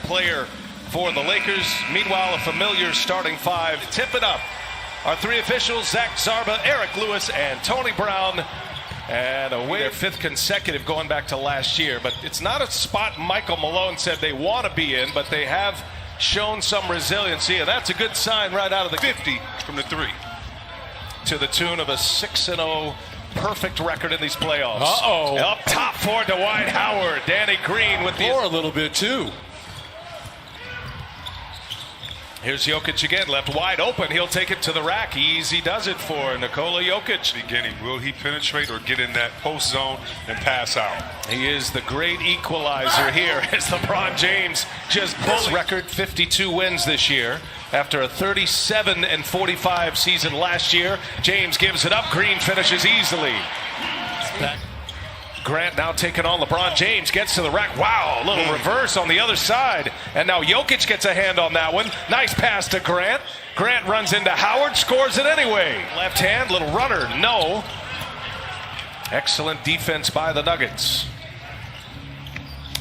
player for the Lakers. Meanwhile, a familiar starting five. Tip it up. Our three officials, Zach Zarba, Eric Lewis, and Tony Brown. And away their fifth consecutive going back to last year. But it's not a spot Michael Malone said they want to be in, but they have shown some resiliency, and that's a good sign right out of the 50 from the three. To the tune of a 6-0 perfect record in these playoffs. Uh-oh. Up top for Dwight Howard. Danny Green with the... Or a little bit, too. Here's Jokic again, left wide open. He'll take it to the rack. Easy does it for Nikola Jokic. Beginning, will he penetrate or get in that post zone and pass out? He is the great equalizer here as LeBron James just bullied. Record 52 wins this year after a 37-45 season last year. James gives it up. Green finishes easily. Grant now taking on LeBron James, gets to the rack. Wow, a little reverse on the other side. And now Jokic gets a hand on that one. Nice pass to Grant. Grant runs into Howard, scores it anyway. Left hand, little runner, no. Excellent defense by the Nuggets.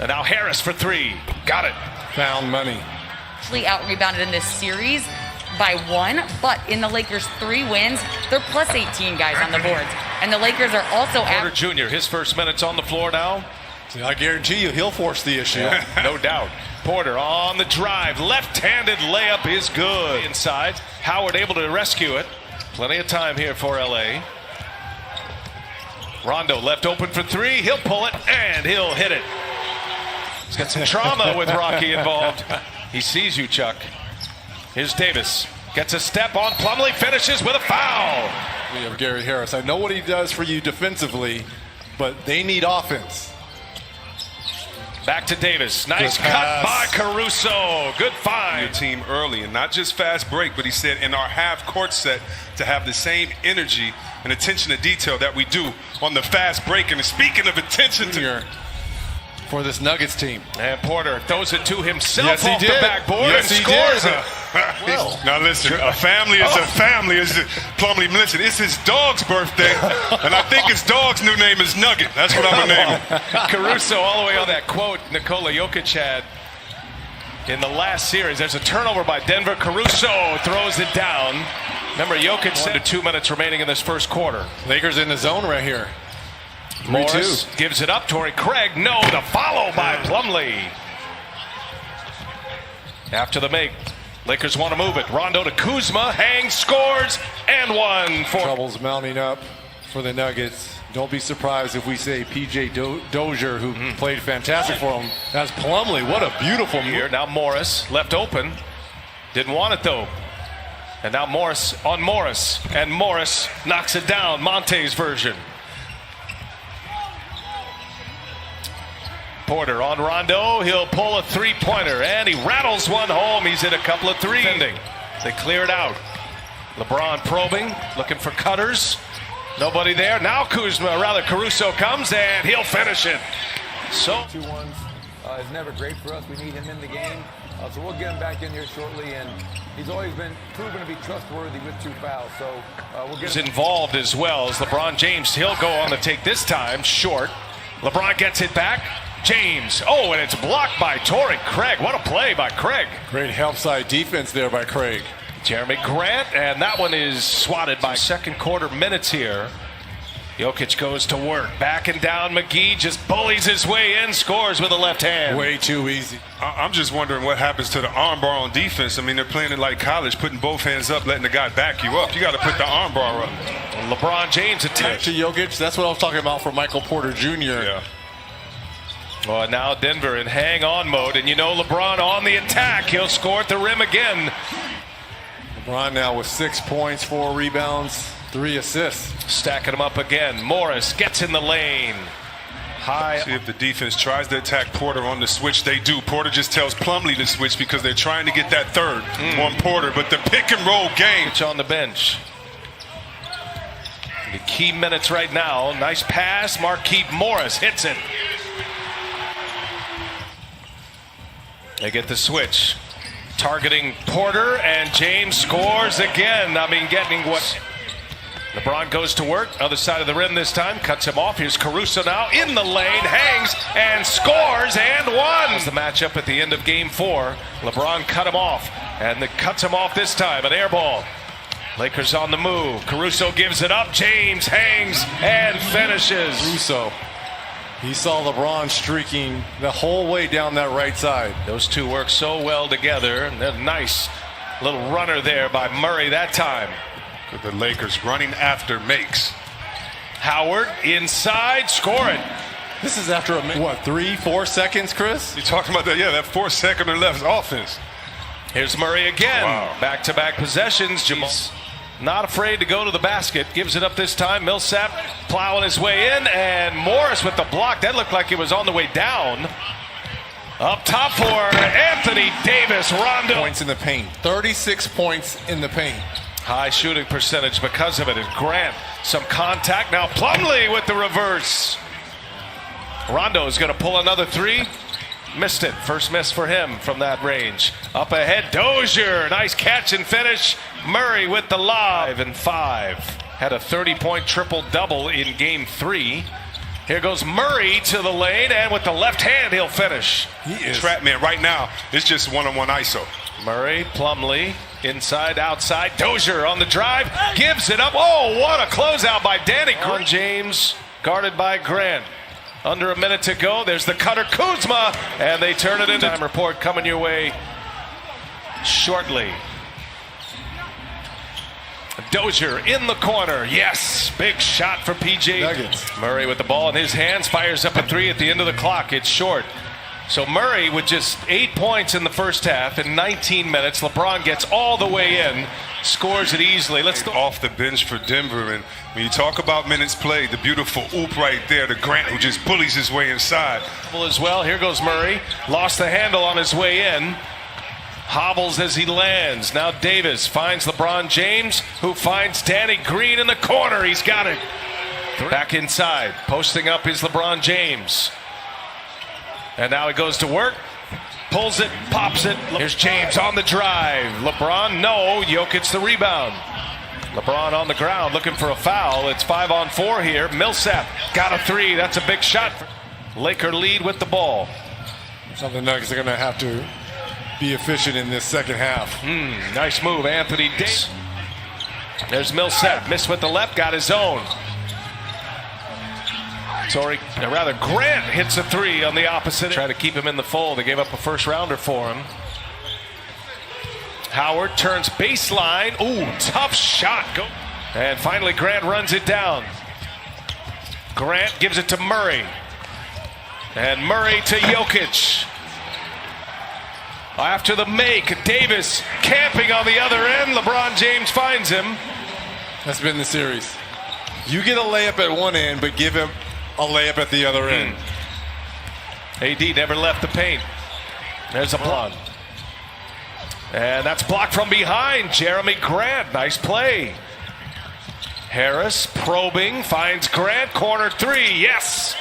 And now Harris for three. Got it. Found money. Actually out-rebounded in this series by 1, but in the Lakers' 3 wins, they're plus 18 guys on the boards. And the Lakers are also Porter Jr., his first minutes on the floor now. See, I guarantee you he'll force the issue. No doubt. Porter on the drive. Left-handed layup is good. Inside. Howard able to rescue it. Plenty of time here for LA. Rondo left open for three. He'll pull it and he'll hit it. He's got some trauma with Rocky involved. He sees you, Chuck. Here's Davis. Gets a step on Plumlee, finishes with a foul. We have Gary Harris. I know what he does for you defensively, but they need offense. Back to Davis. Nice cut by Caruso. Good find. Your team early, and not just fast break, but he said in our half-court set to have the same energy and attention to detail that we do on the fast break. And speaking of attention to... For this Nuggets team. And Porter throws it to himself yes, off the backboard and scores it. Well, now listen, a family is a family. Plumlee, listen, it's his dog's birthday, and I think his dog's new name is Nugget. That's what I'm going to name him. Caruso all the way on that quote Nikola Jokic had in the last series. There's a turnover by Denver. Caruso throws it down. Remember, Jokic said 2 minutes remaining in this first quarter. Lakers in the zone right here. Morris gives it up. Torrey Craig, no, the follow by Plumlee. After the make, Lakers want to move it. Rondo to Kuzma, hangs, scores, and one for... Trouble's mounting up for the Nuggets. Don't be surprised if we say P.J. Dozier, who played fantastic for him. That's Plumlee. What a beautiful here. Now Morris, left open. Didn't want it, though. And now Morris on Morris. And Morris knocks it down, Monte's version. Porter on Rondo. He'll pull a three-pointer, and he rattles one home. He's hit a couple of threes. They clear it out. LeBron probing, looking for cutters. Nobody there. Now Caruso comes, and he'll finish it. So 2-1 is never great for us. We need him in the game. So we'll get him back in here shortly, and he's always been proven to be trustworthy with 2 fouls. So we'll get him involved as well as LeBron James. He'll go on to take this time short. LeBron gets it back. James. Oh, and it's blocked by Torrey Craig. What a play by Craig. Great help side defense there by Craig. Jeremy Grant, and that one is swatted by second quarter minutes here. Jokic goes to work. Backing down. McGee just bullies his way in, scores with a left hand. Way too easy. I'm just wondering what happens to the armbar on defense. I mean, they're playing it like college, putting both hands up, letting the guy back you up. You got to put the armbar up. And LeBron James attacks to Jokic. That's what I was talking about for Michael Porter Jr. Yeah. Well, now Denver in hang-on mode, and you know LeBron on the attack. He'll score at the rim again. LeBron now with 6 points, 4 rebounds, 3 assists. Stacking them up again. Morris gets in the lane. High. See if the defense tries to attack Porter on the switch. They do. Porter just tells Plumlee to switch because they're trying to get that third on Porter. But the pick-and-roll game. It's on the bench. The key minutes right now. Nice pass. Markieff Morris hits it. They get the switch. Targeting Porter, and James scores again. I mean, getting what LeBron goes to work, other side of the rim this time, cuts him off. Here's Caruso now in the lane, hangs and scores and one. The matchup at the end of game 4. LeBron cut him off and cuts him off this time, an air ball. Lakers on the move. Caruso gives it up. James hangs and finishes. Caruso. He saw LeBron streaking the whole way down that right side. Those two work so well together. And a nice little runner there by Murray that time. The Lakers running after makes. Howard inside, score it. This is after, 3-4 seconds, Chris? You talking about that? Yeah, that 4 second or less offense. Here's Murray again. Wow. Back-to-back possessions. Jamal not afraid to go to the basket. Gives it up this time. Millsap plowing his way in. And Morris with the block. That looked like it was on the way down. Up top for Anthony Davis. Rondo. Points in the paint. 36 points in the paint. High shooting percentage because of it. And Grant, some contact. Now Plumlee with the reverse. Rondo is going to pull another three. Missed it. First miss for him from that range. Up ahead, Dozier. Nice catch and finish. Murray with the lob. 5. Had a 30-point triple-double in game 3. Here goes Murray to the lane, and with the left hand, he'll finish. He is trap man right now. It's just one-on-one ISO. Murray, Plumlee, inside, outside. Dozier on the drive, gives it up. Oh, what a closeout by Danny Green. James guarded by Grant. Under a minute to go. There's the cutter, Kuzma, and they turn it into time report coming your way shortly. Dozier in the corner. Yes, big shot for PJ. Nuggets. Murray with the ball in his hands, fires up a 3 at the end of the clock. It's short. So Murray with just 8 points in the first half in 19 minutes. LeBron gets all the way in, scores it easily. Let's go off the bench for Denver. And when you talk about minutes played, the beautiful oop right there to Grant, who just bullies his way inside. As well, here goes Murray. Lost the handle on his way in. Hobbles as he lands. Now Davis finds LeBron James, who finds Danny Green in the corner. He's got it. Back inside. Posting up is LeBron James. And now he goes to work. Pulls it, pops it. Here's James on the drive. LeBron, no. Jokic the rebound. LeBron on the ground looking for a foul. It's 5-on-4 here. Millsap got a 3. That's a big shot. Laker lead with the ball. So the Nuggets are going to have to be efficient in this second half. Nice move, Anthony Davis. There's Millsap. Missed with the left, got his own. Grant hits a 3 on the opposite. Try to keep him in the fold. They gave up a first rounder for him. Howard turns baseline. Ooh, tough shot. And finally Grant runs it down. Grant gives it to Murray. And Murray to Jokic. After the make, Davis camping on the other end. LeBron James finds him. That's been the series. You get a layup at one end, but give him a layup at the other end. AD never left the paint. There's a block. And that's blocked from behind. Jeremy Grant, nice play. Harris probing, finds Grant, corner 3, yes.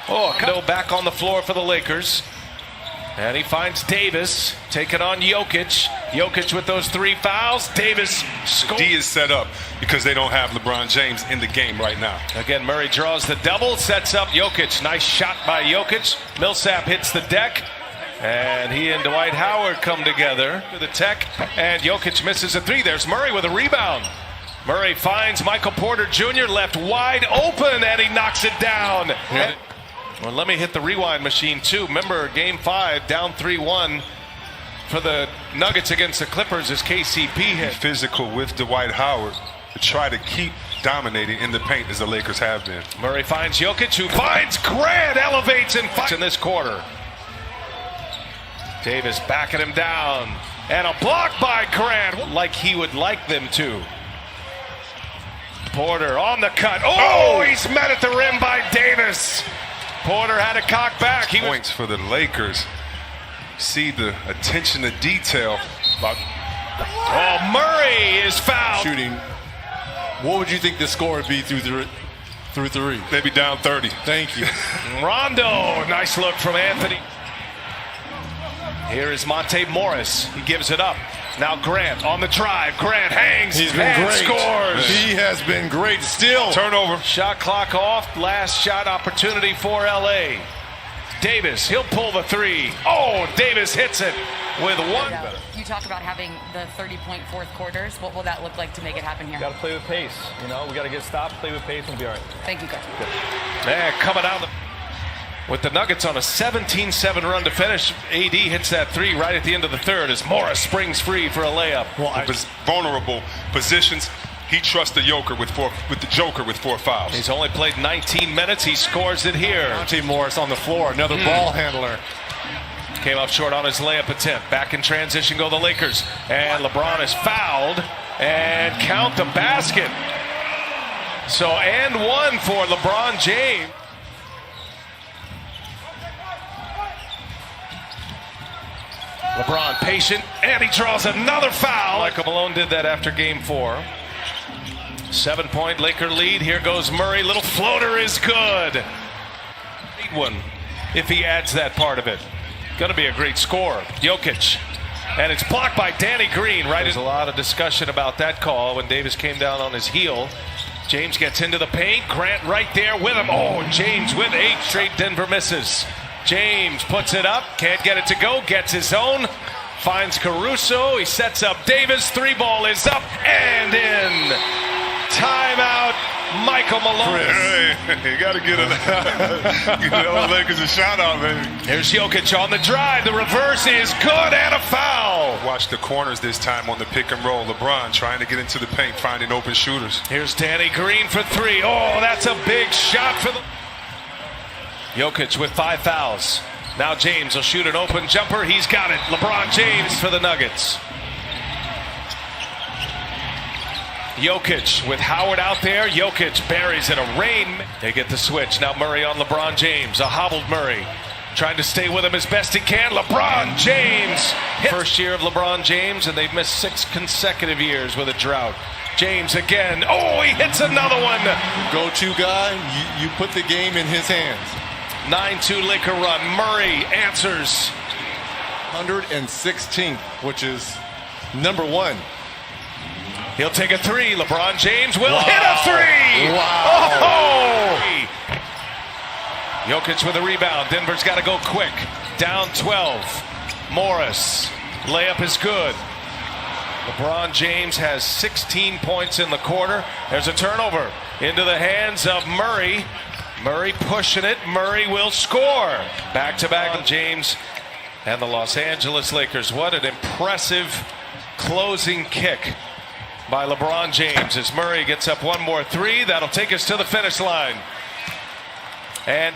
Oh, no, back on the floor for the Lakers. And he finds Davis, taking on Jokic. Jokic with those 3 fouls. Davis scores. D is set up because they don't have LeBron James in the game right now. Again, Murray draws the double, sets up Jokic. Nice shot by Jokic. Millsap hits the deck. And he and Dwight Howard come together to the tech. And Jokic misses a 3. There's Murray with a rebound. Murray finds Michael Porter Jr. left wide open, and he knocks it down. Yeah. Well, let me hit the rewind machine, too. Remember, Game 5, down 3-1 for the Nuggets against the Clippers as KCP hit. Physical with Dwight Howard to try to keep dominating in the paint as the Lakers have been. Murray finds Jokic, who finds Grant, elevates and fights in this quarter. Davis backing him down. And a block by Grant, like he would like them to. Porter on the cut. Oh, he's met at the rim by Davis. Porter had a cock back. Points for the Lakers. See the attention to detail. Oh, Murray is fouled. Shooting. What would you think the score would be through 3? They'd be down 30. Thank you. Rondo, nice look from Anthony. Here is Monte Morris. He gives it up. Now Grant on the drive. Grant hangs. He's been and great. Scores. He has been great still. Turnover. Shot clock off. Last shot opportunity for LA. Davis, he'll pull the three. Oh, Davis hits it with one. You talk about having the 30-point fourth quarters. What will that look like to make it happen here? Got to play with pace. You know, we got to get stopped, play with pace, and we'll be all right. Thank you, Coach. Yeah, coming out with the Nuggets on a 17-7 run to finish. AD hits that three right at the end of the third as Morris springs free for a layup. Vulnerable positions. He trusts the Joker with four fouls. He's only played 19 minutes. He scores it here. Monte Morris on the floor, another ball handler. Came up short on his layup attempt. Back in transition go the Lakers. And LeBron is fouled. And count the basket. So, and one for LeBron James. LeBron patient, and he draws another foul. Michael Malone did that after game 4. 7-point Laker lead. Here goes Murray. Little floater is good. Great one if he adds that part of it. Going to be a great score. Jokic. And it's blocked by Danny Green. Right. There's a lot of discussion about that call when Davis came down on his heel. James gets into the paint. Grant right there with him. Oh, James with 8 straight. Denver misses. James puts it up. Can't get it to go. Gets his own. Finds Caruso. He sets up Davis. 3-ball is up and in. Timeout, Michael Malone. Hey, you got to get the Lakers a shout out, baby. Here's Jokic on the drive. The reverse is good and a foul. Watch the corners this time on the pick and roll. LeBron trying to get into the paint, finding open shooters. Here's Danny Green for 3. Oh, that's a big shot for the... Jokic with 5 fouls. Now James will shoot an open jumper. He's got it. LeBron James for the Nuggets. Jokic with Howard out there. Jokic buries it. A rain. They get the switch. Now Murray on LeBron James. A hobbled Murray. Trying to stay with him as best he can. LeBron James. First year of LeBron James, and they've missed 6 consecutive years with a drought. James again. Oh, he hits another one. Go-to guy, you put the game in his hands. 9-2 Laker run. Murray answers. 116th, which is number 1. He'll take a 3. LeBron James will hit a 3. Wow. Oh! Jokic with a rebound. Denver's got to go quick. Down 12. Morris. Layup is good. LeBron James has 16 points in the quarter. There's a turnover into the hands of Murray. Murray pushing it. Murray will score. Back-to-back James and the Los Angeles Lakers. What an impressive closing kick by LeBron James as Murray gets up one more 3. That'll take us to the finish line. And